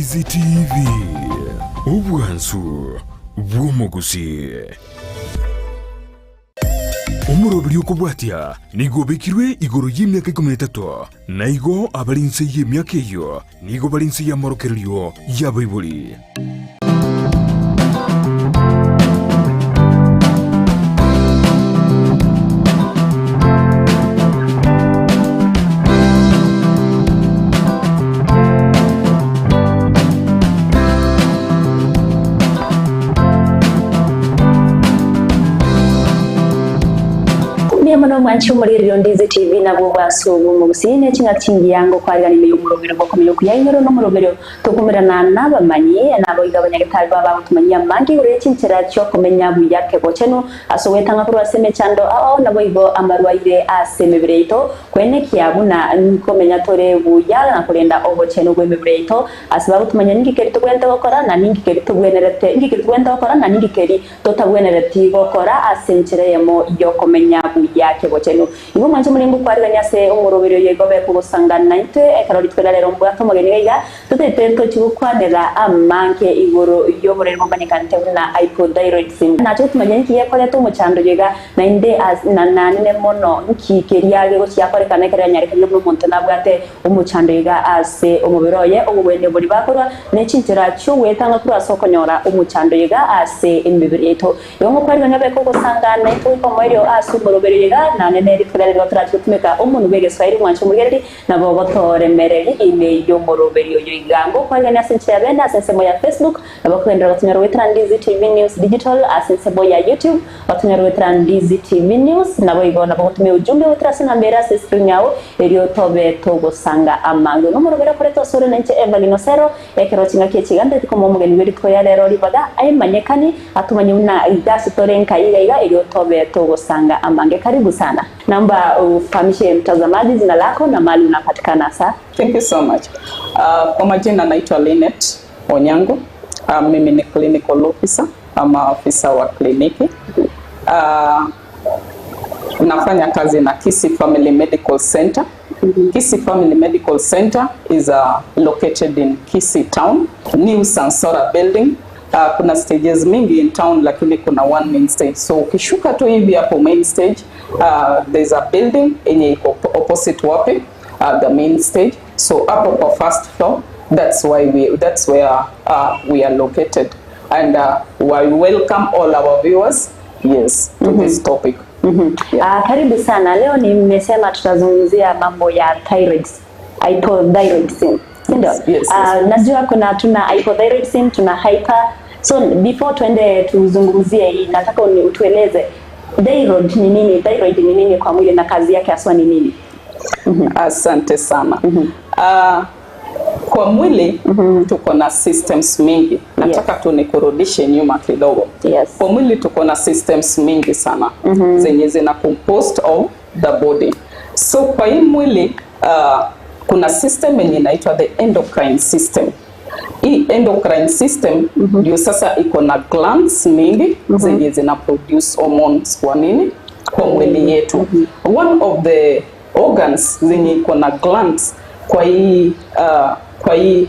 Ndizi TV ubwansu bw'omugusi umurobiri ukubwatya nigobekirwe igoro y'imyaka 13 naigo abalinse y'imyaka iyo nigo balinse y'amorokeryo y'abayibuli Mano mwanchi muri Ndizi TV nabo basubu mu busine kinga kingiyango kwariga ni umurobero bakomeye kuyayingero no murobero tukumirana nabamanyi nabo igabanyagitari baba tumanya mangi ure kincera cyo kumenya buyake boceno asoweta nka kuri aseme cyando aho nabo igo amarwaire asemebireito kwene kiyabuna komenya tore buyala na kurenda oboceno gwemebireito asibabu tumanya ngikeri tugwenda gukora na ngikeri tugwenerete ngikeri tugwenda gukora na ngikeri totagwenerete gukora asencereyemo iyo komenya buyake bocheno ibo manje muri ngukwarira nyase umurobero yegobe kubusanga 90 ekarori twera rero mbwa tomogeni gaiga tutete to chukwanera amanke igoro yo muri ngombanyikante na hypothyroidism nacho tumanye kiye kole to muchando yega na inde as nanane mono nkikeriage go cyakorekana kare nyareka no muntu nabwate umuchando yega ase umubiroye ubwende buri bakora necinjira cyo wetanga kuri asokonyora umuchando yega ase imibiri yeto yo ngukwarira nyabe ko gusanga 90 ko moyo ase umurobero yega na nene rifurere gotratumeka umuntu bege swahili mwancho mugeri nabo botore mereri ime yo morobero yo igango kwanga nasense yabenda asense ya Facebook nabo kwendera batunyaro wetra Ndizi TV News Digital asense ya YouTube batunyaro wetra Ndizi TV News nabo igona bakutumye ujumbe wetra sana mbera se screen yao eriyo tobe togo sanga amango no morobero koreto sore nanche Evelyn Osero ekero kinga kigande tikomo mugeni beri tkoya rero libaga ay manyekani atumanye una igasi torenka iga eriyo tobe togo sanga amange karibu sana. Naomba ufahamishe mtazamaji jina lako na mahali unapatikana sasa. Thank you so much. Kwa majina naitwa Lynette Onyango. Mimi ni clinical officer ama afisa wa kliniki. Nafanya kazi na Kisii Family Medical Center. Kisii Family Medical Center is located in Kisii town, New Sansora building. Kuna stages mingi in town lakini kuna one main stage. So ukishuka tu hivi hapo main stage, there's a building yenye iko opposite wapi the main stage. So hapo kwa first floor, that's where we are located, and we welcome all our viewers to this topic. Karibu sana. Leo nimesema tutazungumzia mambo ya hypothyroidism. Yes. Najua tuna hypothyroidism, tuna hyper. So before tuende tuzungumzie hii, nataka utueleze thyroid ni nini? Thyroid ni nini kwa mwili na kazi yake haswa ni nini? Asante sana. Kwa mwili tuko na systems mingi. Nataka tu nikurudishe nyuma kidogo. Kwa mwili tuko na systems mingi sana zenye zina composed of the body. So kwa hii mwili kuna system yenye inaitwa the endocrine system. Hii endocrine system ndio sasa iko na glands mingi zenye zina produce hormones kwa nini? Kwa mwili yetu. One of the organs zenye iko na glands kwa hii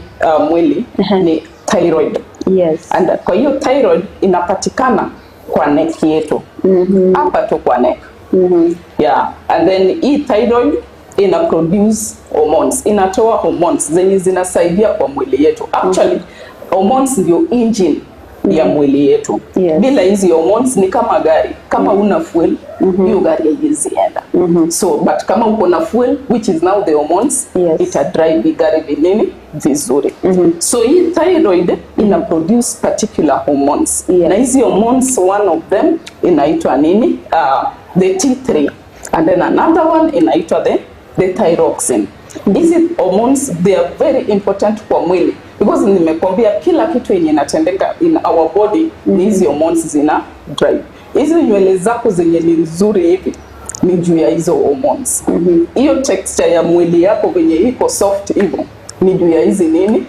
mwili ni thyroid. Yes. And kwa hiyo thyroid inapatikana kwa neck yetu. Hapa tu kwa neck. Yeah. And then hii thyroid ina produce hormones, inatoa hormones zenye zinasaidia kwa mwili yetu. Actually hormones ndio engine ya mwili yetu. Bila hizi hormones ni kama gari, kama una fuel hiyo gari haiwezi enda. So but kama uko na fuel which is now the hormones, ita drive gari vizuri. So hii thyroid ina produce particular hormones. Na hizi hormones, one of them inaitwa nini? The T3, and then another one inaitwa the thyroxine. Hizi hormones, they are very important kwa mwili because nimekwambia kila kitu yenye inatendeka in our body ni hizi hormones zina drive. Hizi nywele zako zenye ni nzuri hivi ni juu ya hizo hormones. Hiyo texture ya mwili yako venye iko soft hivyo ni juu ya hizi nini?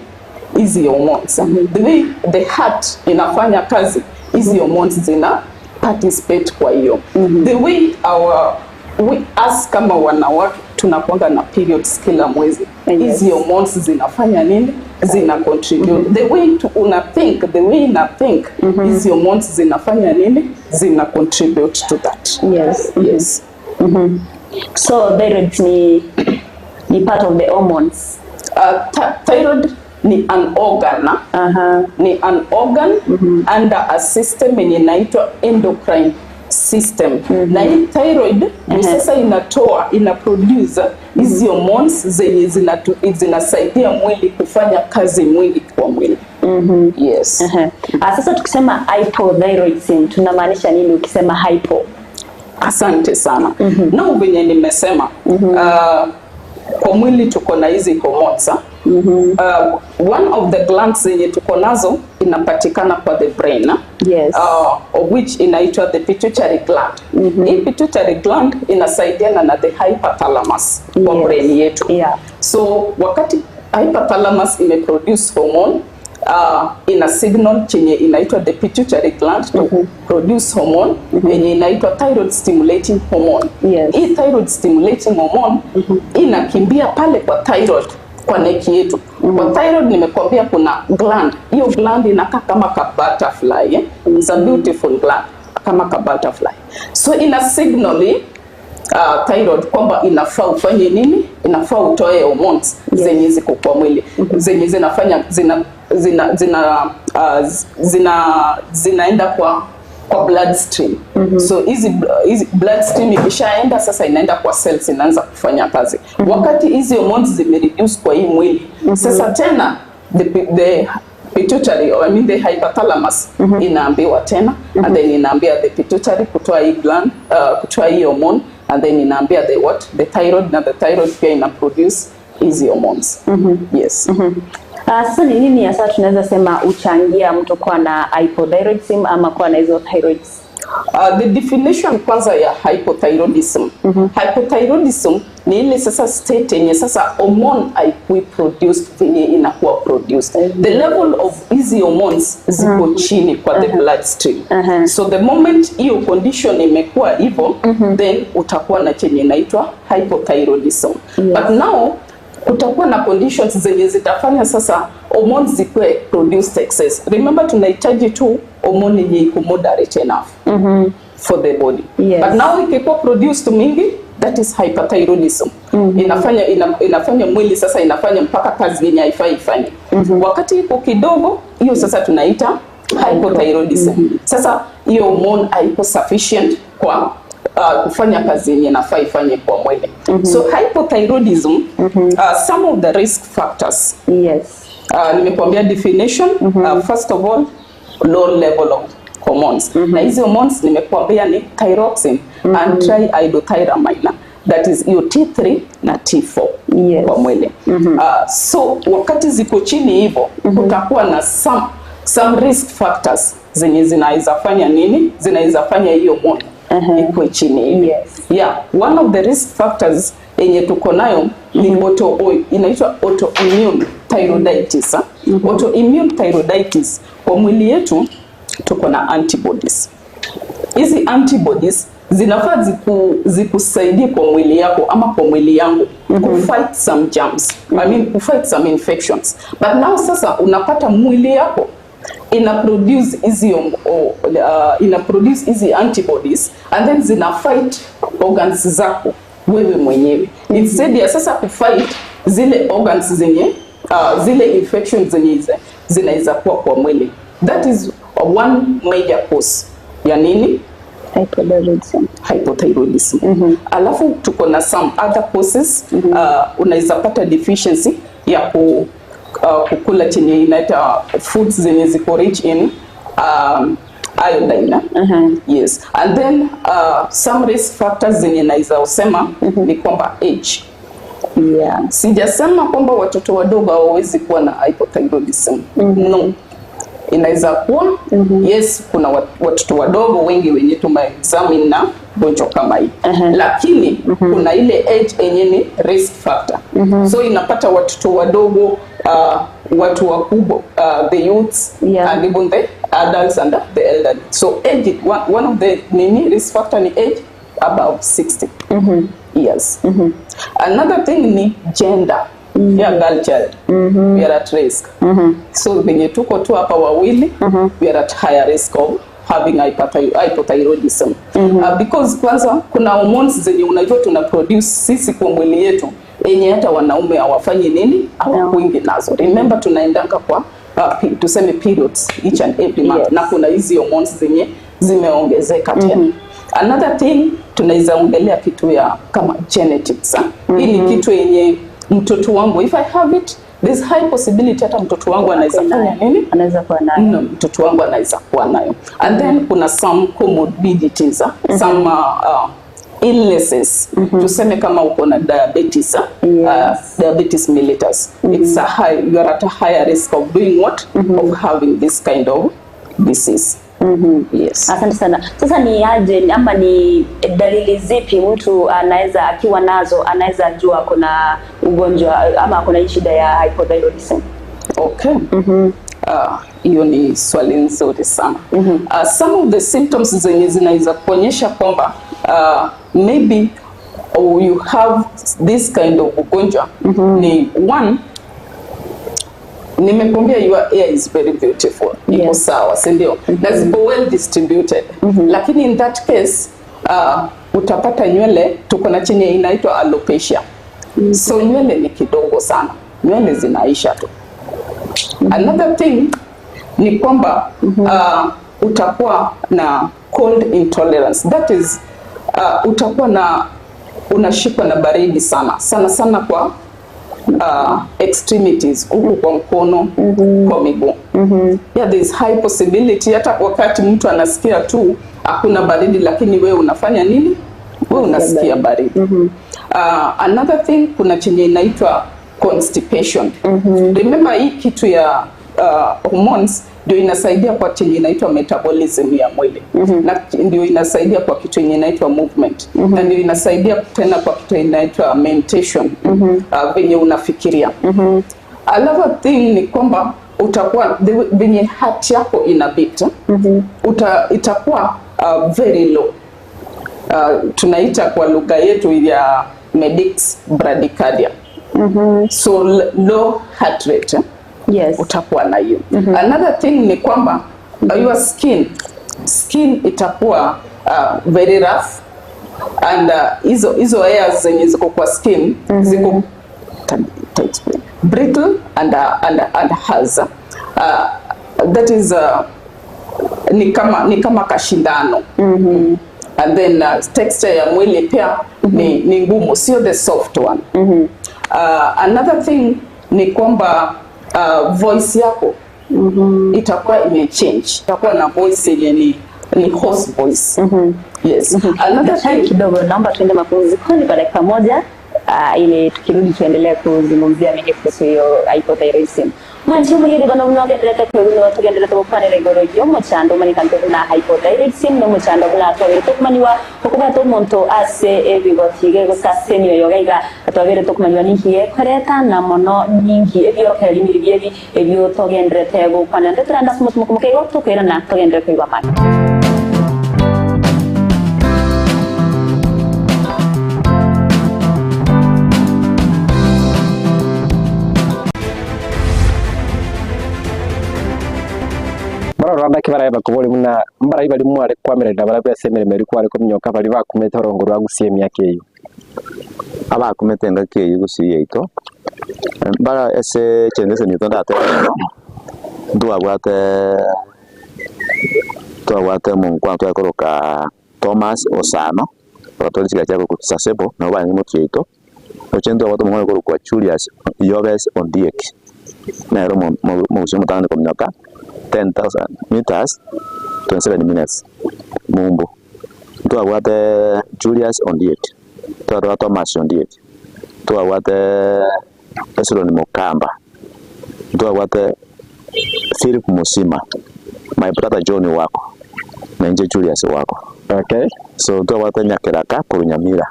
Hizi hormones. The way the heart inafanya kazi, hizi hormones zina participate kwa hiyo. The way our as kama wanawake tunakuanga na periods kila mwezi. Hizi hormones zinafanya nini? Zina contribute. The way the way ina think, hizi hormones zinafanya nini? Zina contribute to that. Yes. So thyroid ni part of the hormones. Thyroid ni an organ. Ni an organ under a system yenye inaitwa endocrine system. Na hii thyroid ni sasa ina produce hizi hormones zenye zinasaidia mwili kufanya kazi mwili kwa mwili. Yes. Sasa tukisema hypothyroidism tunamaanisha nini ukisema hypo? Asante sana. Na venye nimesema kwa mwili tuko na hizi hormones. One of the glands zenye tuko nazo inapatikana kwa the brain. Of which inaitwa the pituitary gland. Hii pituitary gland inasaidiana na the hypothalamus kwa brain yetu. So wakati hypothalamus imeproduce hormone, ina signal chenye inaitwa the pituitary gland to produce hormone yenye inaitwa thyroid stimulating hormone. Hii thyroid stimulating hormone inakimbia pale kwa thyroid kwa neki yetu. Kwa thyroid nimekuambia kuna gland. Hiyo gland inakaa kama ka butterfly. It's a beautiful gland kama ka butterfly. So ina signal thyroid kwamba inafaa ufanye nini? Inafaa utoe hormones zenye ziko kwa mwili. Zenye zinafanya zinaenda kwa bloodstream. So hizi bloodstream ikishaenda sasa inaenda kwa cells, inaanza kufanya kazi. Wakati hizi hormones zimereduce kwa hii mwili, sasa tena the pituitary, the hypothalamus inaambiwa tena, and then inaambia the pituitary kutoa hii gland, kutoa hii hormone, and then inaambia the thyroid, na the thyroid pia ina produce hizi hormones. Yes. Sasa ni nini hasa tunaweza sema uchangia mtu kuwa na hypothyroidism ama kuwa na hizo thyroids? The definition kwanza ya hypothyroidism. Hypothyroidism ni ile sasa state yenye sasa hormone haikui produced venye inakuwa produced. The level of hizi hormones ziko chini kwa the bloodstream. So the moment hiyo condition imekuwa hivyo, then utakuwa na chenye inaitwa hypothyroidism. But now kutakuwa na conditions zenye zitafanya sasa hormones zikuwe produced excess. Remember tunahitaji tu hormone yenye iko moderate enough for the body. But now ikikuwa produced mingi, that is hyperthyroidism. Inafanya mwili sasa inafanya mpaka kazi yenye haifai ifanye. Wakati iko kidogo, hiyo sasa tunaita hypothyroidism. Sasa hiyo hormone haiko sufficient kwa kufanya kazi yenye inafaa ifanye kwa mwili. So hypothyroidism, some of the risk factors. Nimekuambia definition. First of all, low level of hormones. Na hizi hormones nimekuambia ni thyroxine and triiodothyramine. That is your T3 na T4 kwa mwili. So wakati ziko chini hivyo, kutakuwa na some risk factors zenye zinaweza fanya nini? Zinaweza fanya hiyo hormone iko chini hivi. One of the risk factors yenye tuko nayo ni inaitwa autoimmune thyroiditis. Autoimmune thyroiditis, kwa mwili yetu tuko na antibodies. Hizi antibodies zinafaa zikusaidie kwa mwili yako ama kwa mwili yangu kufight some germs, kufight some infections. But now sasa unapata mwili yako ina produce hizi antibodies, and then zina fight organs zako wewe mwenyewe. Instead ya sasa kufight zile organs zenye zile infections zenye zinaweza kuwa kwa mwili. That is one major cause ya nini? Hypothyroidism. Alafu tuko na some other causes. Unaweza pata deficiency ya kukula chenye inaita foods zenye ziko rich in iodine. Yes. And then some risk factors zenye naweza usema ni kwamba age. Sijasema kwamba watoto wadogo hawawezi kuwa na hypothyroidism. No. Inaweza kuwa, yes, kuna watoto wadogo wengi wenye tumeexamine na gonjwa kama hii. Lakini kuna ile age yenye ni risk factor. So inapata watoto wadogo, watu wakubwa, the youths, and even the adults and the elderly. So age, one of the risk factor ni age, above 60 years. Another thing ni gender. Yeah, girl child. We are at risk. So venye tuko tu hapa wawili, we are at higher risk of having hypothyroidism. Because kwanza kuna hormones zenye unajua tuna produce sisi kwa mwili yetu yenye hata wanaume hawafanyi nini, hawakuingi nazo. Remember tunaendanga kwa tuseme periods each and every month, na kuna hizi hormones zenye zimeongezeka tena. Another thing tunaweza ongelea kitu ya kama genetics. Hii ni kitu yenye mtoto wangu, if I have it, there's high possibility hata mtoto wangu anaweza fanya nini, anaweza kuwa nayo. Mtoto wangu anaweza kuwa nayo. And then kuna some comorbidities, some illnesses. Tuseme kama uko na diabetes, diabetes mellitus, it's a high, you are at a higher risk of doing what, of having this kind of disease. Yes. Asante sana. Sasa ni aje ama ni dalili zipi mtu anaweza akiwa nazo anaweza jua kuna ugonjwa ama kuna shida ya hypothyroidism? Okay. Hiyo ni swali nzuri sana. Some of the symptoms zenye zinaweza kuonyesha kwamba maybe you have this kind of ugonjwa ni one, nimekwambia your hair is very beautiful. Iko sawa, si ndio? Na ziko well distributed. Lakini in that case utapata nywele tuko na chenye inaitwa alopecia. So nywele ni kidogo sana. Nywele zinaisha tu. Another thing ni kwamba utakuwa na cold intolerance. That is utakuwa na unashikwa na baridi sana sana kwa extremities, huku kwa mkono, kwa miguu. Yeah, there is high possibility hata wakati mtu anasikia tu hakuna baridi, lakini wewe unafanya nini? Wewe unasikia baridi. Another thing, kuna chenye inaitwa constipation. Remember hii kitu ya hormones ndio inasaidia kwa chenye inaitwa metabolism ya mwili. Na ndio inasaidia kwa kitu yenye inaitwa movement. Na ndio inasaidia tena kwa kitu inaitwa mentation, venye unafikiria. Another thing ni kwamba utakuwa venye heart yako ina beat, itakuwa very low. Tunaita kwa lugha yetu ya medics bradycardia. So low heart rate. Yes. Utakuwa na hiyo. Another thing ni kwamba your skin itakuwa very rough, and hizo hairs zenye ziko kwa skin ziko brittle and has that is ni kama kashindano. And then texture ya mwili pia ni ngumu, sio the soft one. Another thing ni kwamba voice yako itakuwa imechange, itakuwa na voice yenye ni hoarse voice. Yes. Another thing, kidogo naomba tuende mapumzikoni kwa dakika moja ili tukirudi tuendelee kuzungumzia mengi kuhusu hiyo hypothyroidism. Mwanzo mwiri gono mnogenderete kwegino tugenderete bupanire igoro ryo chando manikanto na hypothyroidism no muchando bula twabire tukumaniwa okuba to monto ase ebigotige gusasenyo yogaiga twabire tukumaniwa ninkiye koreta na mono ningi ebyo kali miribyebi ebyo tugenderete bupanire turanda kumukego tukwera na tugenderete kwigwa mali. Rwanda kibara bakubole muna mbara ibali mwale kwamerera barabya semere meri kwale ko myoka bali bakumete horongo rwa gusiye myake yo abakumete ngake yo gusiye ito mbara ese chendese ni tonda ate ndo abwate mu kwanto yakoroka Thomas Osano batoli chako kutsasebo na bali mu kito ochendo abato mu ngoro kwa Julius Yobes Ondiek na ero mu usimu tane ko myoka 10,000 meters 27 minutes mumbo to awate Julius Ondiek to awate Thomas Ondiek to awate Eslon Mokamba to awate Philip Musima, my brother John wako na nje Julius wako. Okay, so to awate Nyakeraka Kurunyamira,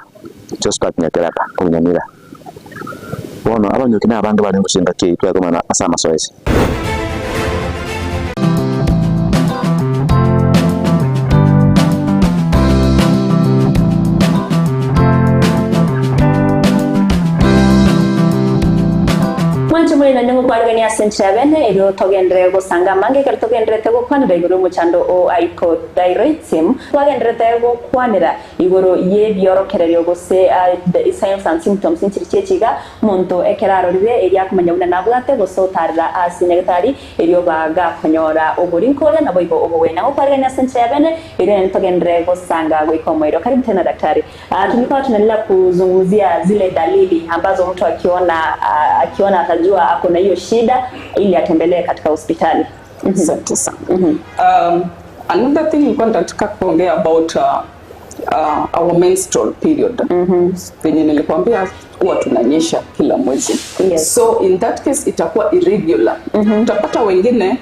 Josephat Nyakeraka Kurunyamira bono abanyukina abantu bali ngushinga ke twagomana asama soezi. mwancho muri na ndengo kwarigania sentra bene ero togendere go sanga mange kar togendere tego kwanira igoro muchando o hypothyroidism twagendere tego kwanira igoro ye biorokererio go se signs and symptoms inchirichechiga muntu ekeraro ribe eria kumanya una nabwate go sotarira asinegitari erio baga konyora oburinkole na boibo obowena go kwarigania sentra bene ero togendere go sanga go ikomoiro. Karibu tena daktari. Tulikuwa tunaendelea kuzungumzia zile dalili ambazo mtu akiona atajua ako na hiyo shida ili atembelee katika hospitali. Asante sana. Another thing nilikuwa nataka kuongea about our menstrual period. Venye nilikwambia huwa tunanyesha kila mwezi. Yes. So in that case itakuwa irregular. Utapata wengine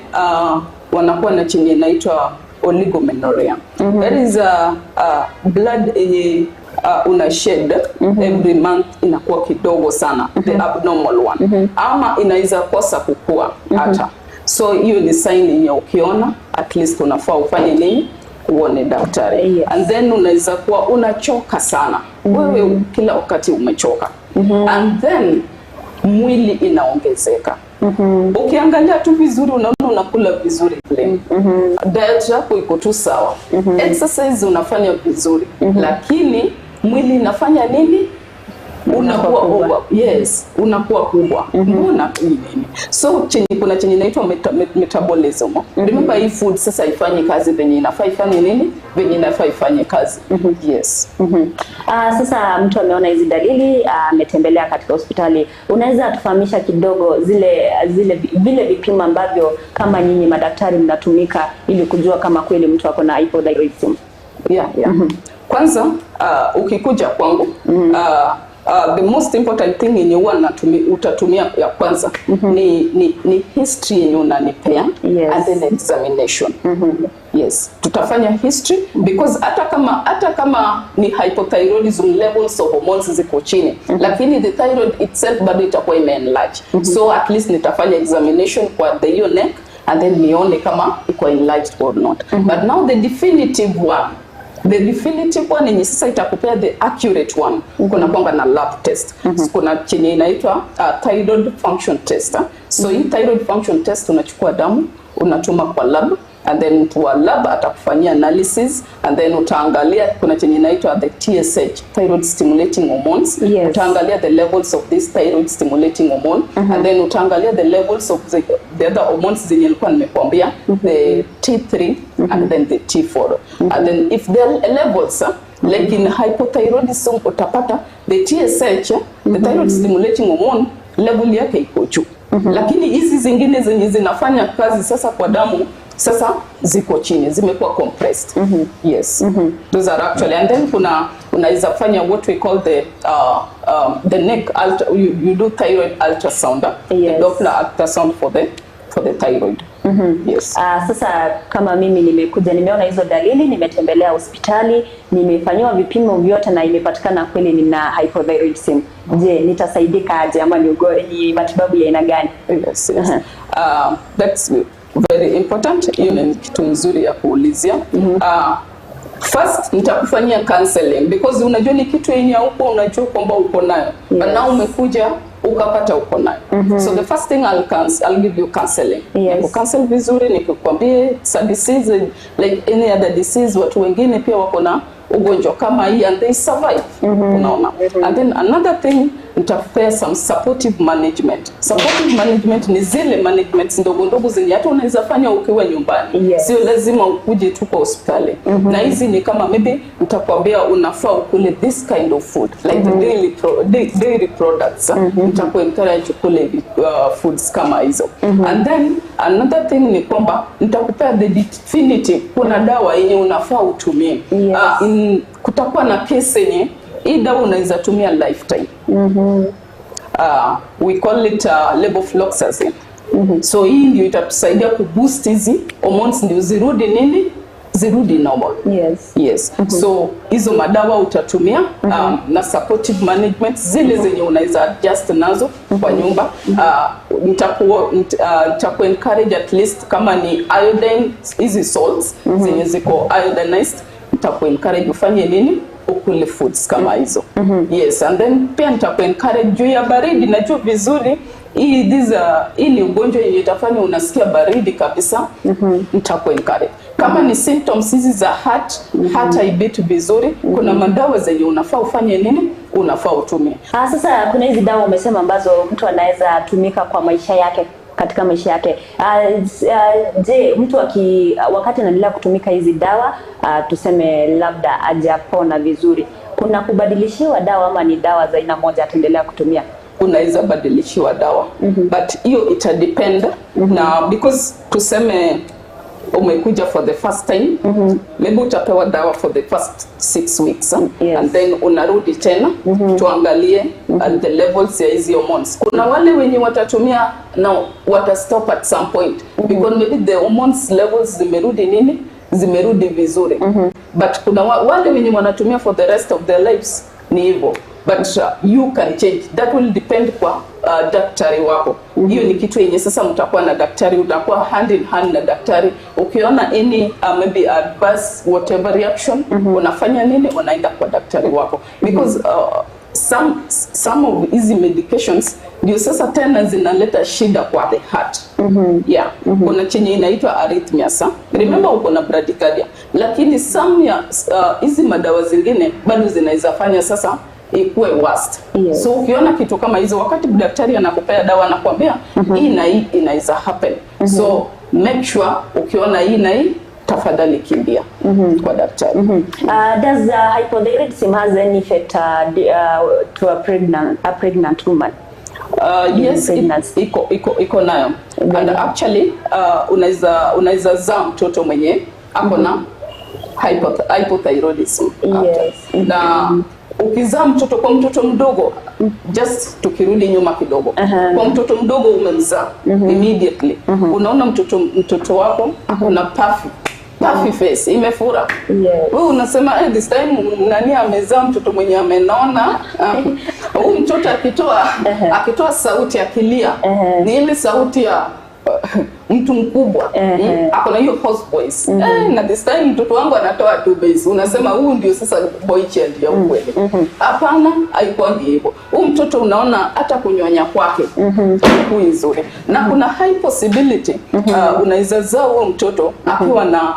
wanakuwa na chenye inaitwa oligomenorrhea. That is blood una shed every month inakuwa kidogo sana, the abnormal one. Ama inaweza kosa kukua hata. So hiyo ni sign yenye ukiona at least unafaa ufanye nini? Uone daktari. Yes. And then unaweza kuwa unachoka sana. Wewe kila wakati umechoka. And then mwili inaongezeka. Ukiangalia tu vizuri unaona unakula vizuri vile. Diet yako iko tu sawa. Exercise unafanya vizuri. Lakini mwili inafanya nini? Unakuwa kubwa. Yes, unakuwa kubwa. Mbona nini? So kuna chenye inaitwa metabolism. Remember hii food sasa ifanye kazi venye inafaa ifanye nini? Venye inafaa ifanye kazi. Yes. Sasa mtu ameona hizi dalili, ametembelea katika hospitali. Unaweza tufahamisha kidogo vile vipimo ambavyo kama nyinyi madaktari mnatumika ili kujua kama kweli mtu ako na hypothyroidism? Yeah. Kwanza ukikuja kwangu the most important thing yenye huwa utatumia ya kwanza ni history yenye unanipea. Yes. And then examination. Yes, tutafanya history because hata kama ni hypothyroidism, levels of hormones ziko chini, lakini the thyroid itself bado itakuwa enlarge. So at least nitafanya examination kwa the your neck and then nione kama iko enlarged or not. But now the definitive one yenye sasa itakupea the accurate one. Kuna kwanga na lab test. Kuna chenye inaitwa thyroid function test. So hii thyroid function test unachukua damu, unatuma kwa lab, and then kwa lab atakufanyia analysis, and then utaangalia kuna chenye inaitwa the TSH, thyroid stimulating hormones. Yes. Utaangalia the levels of this thyroid stimulating hormone, and then utaangalia the levels of the other hormones zenye nilikuwa nimekuambia, the T3 and then the T4. And then if the levels like in hypothyroidism utapata the TSH, the thyroid stimulating hormone level yake iko juu. Lakini hizi zingine zenye zinafanya kazi sasa kwa damu sasa ziko chini, zimekuwa compressed. Yes. Those are actually, and then unaweza fanya what we call the neck you do thyroid ultrasound. Yes. The Doppler ultrasound for the thyroid. Yes. Sasa kama mimi nimekuja nimeona hizo dalili, nimetembelea hospitali, nimefanyiwa vipimo vyote na imepatikana kweli nina hypothyroidism. Je, nitasaidika aje ama ni matibabu ya aina gani? Yes. That's very important. Hiyo ni kitu nzuri ya kuulizia. First nitakufanyia counseling because unajua ni kitu yenye huko unajua kwamba uko nayo. Yes. But now umekuja ukapata uko nayo. So the first thing I'll give you counseling. Yes. Counsel vizuri nikukwambie it's a disease like any other disease. Watu wengine pia wako na ugonjwa kama hii and they survive. Unaona. And then another thing nitakupea some supportive management. Supportive management ni zile management ndogo zenye hata unaweza fanya ukiwa nyumbani. Yes. Sio lazima ukuje tu kwa hospitali. Na hizi ni kama maybe nitakwambia unafaa ukule this kind of food like the dairy products. Nitakuencourage ukule foods kama hizo. And then another thing ni kwamba nitakupea the definitive, kuna dawa yenye unafaa utumie. Yes. Kutakuwa na case yenye hii dawa unaweza tumia lifetime. We call it levofloxacin. So hii ndio itatusaidia kuboost hizi hormones ndio zirudi normal. Yes. So hizo madawa utatumia na supportive management zile zenye unaweza adjust nazo kwa nyumba. Nitaku encourage at least kama ni iodine, hizi salts zenye ziko iodinized, nitaku encourage ufanye nini? Ukule foods kama hizo. Yes, and then pia nitaku encourage juu ya baridi. Najua vizuri hii ni ugonjwa yenye itafanya unasikia baridi kabisa, nitakuencourage. Kama ni symptoms hizi za heart haibiti vizuri, kuna madawa zenye unafaa ufanye nini, unafaa utumie. Sasa kuna hizi dawa umesema ambazo mtu anaweza tumika kwa maisha yake, katika maisha yake. Je, mtu wakati anaendelea kutumika hizi dawa, tuseme labda hajapona vizuri, kuna kubadilishiwa dawa ama ni dawa za aina moja ataendelea kutumia? Unaweza badilishiwa dawa, but hiyo ita depend na, because tuseme umekuja for the first time, maybe utapewa dawa for the first 6 weeks, and then unarudi tena tuangalie the levels ya hizi hormones. Kuna wale wenye watatumia na watastop at some point, because maybe the hormones levels zimerudi vizuri, but kuna wale wenye wanatumia for the rest of their lives, ni hivyo. But you can change. That will depend kwa daktari wako. Hiyo ni kitu yenye sasa mtakuwa na daktari, utakuwa hand in hand na daktari. Ukiona any maybe adverse whatever reaction, unafanya nini? Unaenda kwa daktari wako. Because some of hizi medications ndio sasa tena zinaleta shida kwa the heart. Kuna chenye inaitwa arrhythmias. Remember uko na bradycardia. Lakini some ya hizi madawa zingine bado zinaweza fanya sasa ikuwe worst. So ukiona kitu kama hizo, wakati daktari anakupea dawa anakuambia hii na hii inaweza happen. So make sure ukiona hii na hii, tafadhali kimbia kwa daktari. Does hypothyroidism has any effect to a pregnant woman? Yes, iko nayo. And actually unaweza zaa mtoto mwenye ako na hypothyroidism. Na ukizaa mtoto kwa mtoto mdogo, just tukirudi nyuma kidogo, kwa mtoto mdogo umemzaa, immediately unaona mtoto wako akona puffy face, imefura. Wewe unasema this time nani amezaa mtoto mwenye amenona? Huyu mtoto akitoa sauti akilia, ni ile sauti ya mtu mkubwa, akona hiyo hoarse voice. Na this time mtoto wangu anatoa tu bass, unasema huyu ndio sasa boy child ya ukweli. Hapana, haikuangi hivyo. Huyu mtoto unaona hata kunyonya kwake ni nzuri. Na kuna high possibility unaweza zaa huyo mtoto akiwa na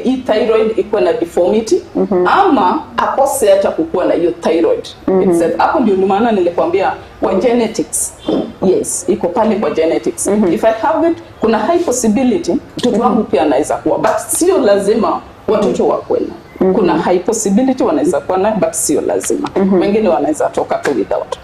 hii thyroid iko na deformity, ama akose hata kukua na hiyo thyroid. Hapo ndio maana nilikwambia kwa genetics. Yes, iko pale kwa genetics. If I have it, kuna high possibility mtoto wangu pia anaweza kuwa, but sio lazima watoto wakuwe. Kuna high possibility wanaweza kuwa na, but sio lazima. Wengine wanaweza toka tu without.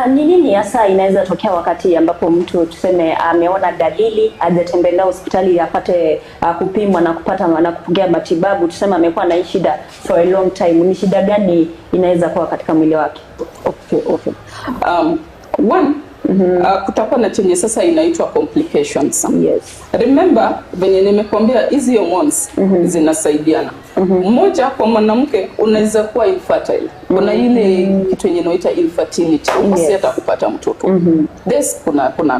Ni nini hasa inaweza tokea wakati ambapo mtu tuseme ameona dalili, hajatembelea hospitali apate kupimwa na kupokea matibabu, tuseme amekuwa na hii shida for a long time, ni shida gani inaweza kuwa katika mwili wake? Okay. Kutakuwa na chenye sasa inaitwa complications. Remember venye nimekuambia hizi hormones zinasaidiana. Mmoja kwa mwanamke unaweza kuwa infertile. Kuna ile kitu yenye inaitwa infertility, ukose hata kupata mtoto.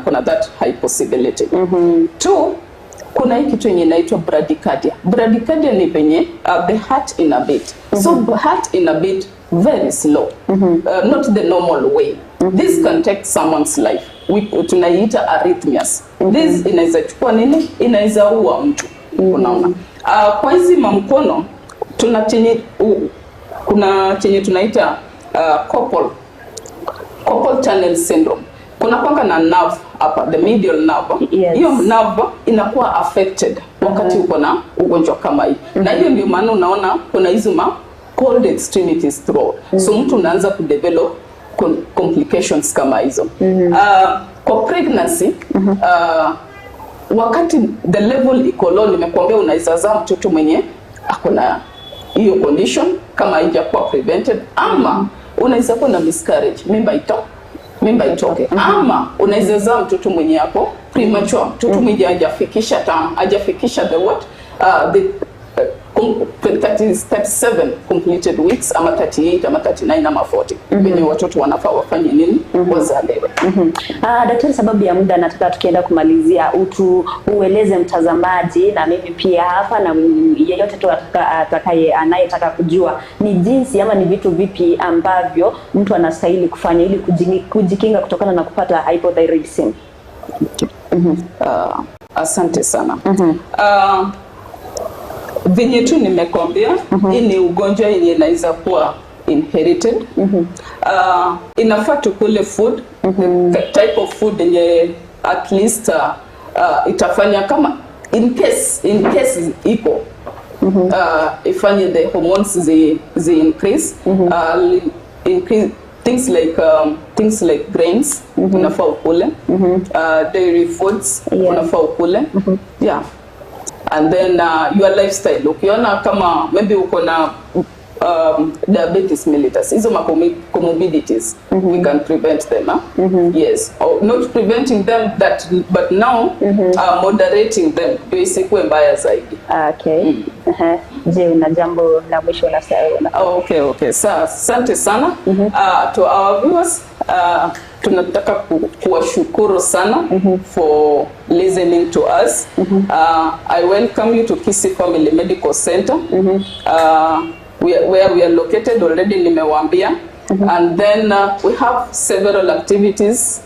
Kuna that high possibility. Two, kuna hii kitu yenye inaitwa bradycardia. Bradycardia ni venye the heart in a beat. So heart in a beat very slow, not the normal way. This can take someone's life. Tunaiita arrhythmias. This inaweza chukua nini? Inaweza ua mtu. Unaona? Kwa hizi mamkono kuna chenye tunaita carpal tunnel syndrome. Kuna kwanga na nerve hapa, the medial nerve. Hiyo nerve inakuwa affected wakati uko na ugonjwa kama hii. Na hiyo ndio maana unaona kuna hizo cold extremities throughout. So mtu unaanza kudevelop complications kama hizo. Kwa pregnancy, wakati the level iko low, nimekuambia unaweza zaa mtoto mwenye akona hiyo condition kama haijakuwa prevented, ama unaweza kuwa na miscarriage, mimba itoke, ama unaweza zaa mtoto mwenye hapo premature, mtoto mwenye hajafikisha the 37 completed weeks ama 38 ama 39 ama 40 venye watoto wanafaa wafanye nini wazalewe. Daktari, sababu ya muda nataka tukienda kumalizia ueleze mtazamaji na mimi pia hapa na yeyote tu anayetaka kujua ni jinsi ama ni vitu vipi ambavyo mtu anastahili kufanya ili kujikinga kutokana na kupata hypothyroidism. Asante sana. Venye tu nimekwambia, hii ni ugonjwa yenye inaweza kuwa inherited. Inafaa tukule food, type of food yenye at least itafanya kama in case iko ifanye the hormones zi increase, increase things like grains, unafaa ukule, dairy foods, unafaa ukule, yeah. And then your lifestyle, ukiona kama maybe uko na diabetes mellitus, hizo comorbidities, we can prevent them. Yes, or not preventing them but now moderating them ndio isikuwe mbaya zaidi. Okay. Je, una jambo la mwisho unasema? Okay. Asante sana. To our viewers, tunataka kuwashukuru sana for listening to us. I welcome you to Kisii Family Medical Center, where we are located already, nimewaambia. And then we have several activities.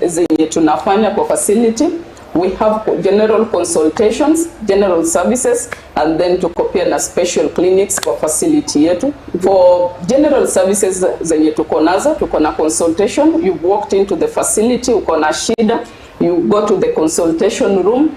Zenye tunafanya kwa facility. We have general consultations, general services, and then tuko pia na special clinics kwa facility yetu. For general services zenye tuko nazo, tuko na consultation. You've walked into the facility, uko na shida, you go to the consultation room.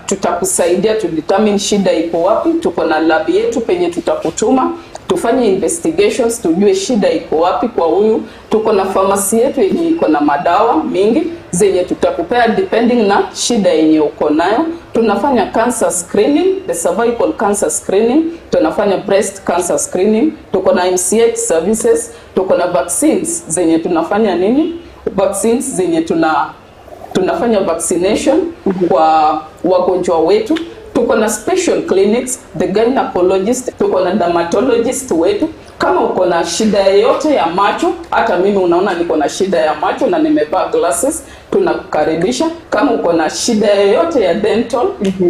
Tutakusaidia to determine shida iko wapi. Tuko na lab yetu penye tutakutuma tufanye investigations, tujue shida iko wapi kwa huyu. Tuko na pharmacy yetu yenye iko na madawa mingi zenye tutakupea depending na shida yenye uko nayo. Tunafanya cancer screening, the cervical cancer screening, tunafanya breast cancer screening, tuko na MCH services, tuko na vaccines zenye tunafanya nini? Vaccines zenye tunafanya vaccination kwa wagonjwa wetu. Tuko na special clinics, the gynecologist, tuko na dermatologist wetu. Kama uko na shida yoyote ya macho, hata mimi unaona niko na shida ya macho na nimevaa glasses, tunakukaribisha. Kama uko na shida yoyote ya dental,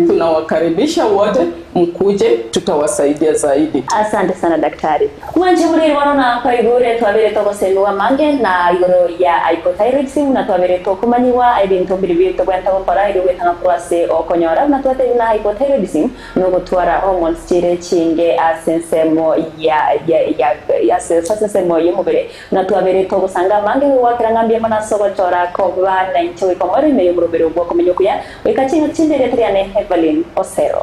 tunawakaribisha wote, mkuje, tutawasaidia zaidi. Asante sana daktari. Mwanje muri rwana kwa igure twabere togosenwa mange na igoro ya hypothyroidism na twabere tokumanyiwa ibintu bibiri togwenta gukora iri wetanga kwase okonyora na twate na hypothyroidism no gutwara hormones chire chinge asensemo ya sensemo yumubere na twabere togusanga mange wakirangambye mana sogochora koba na incho ikomore meyo murubero bwo komenyokuya wekachinga chindere triane Evelyn Osero.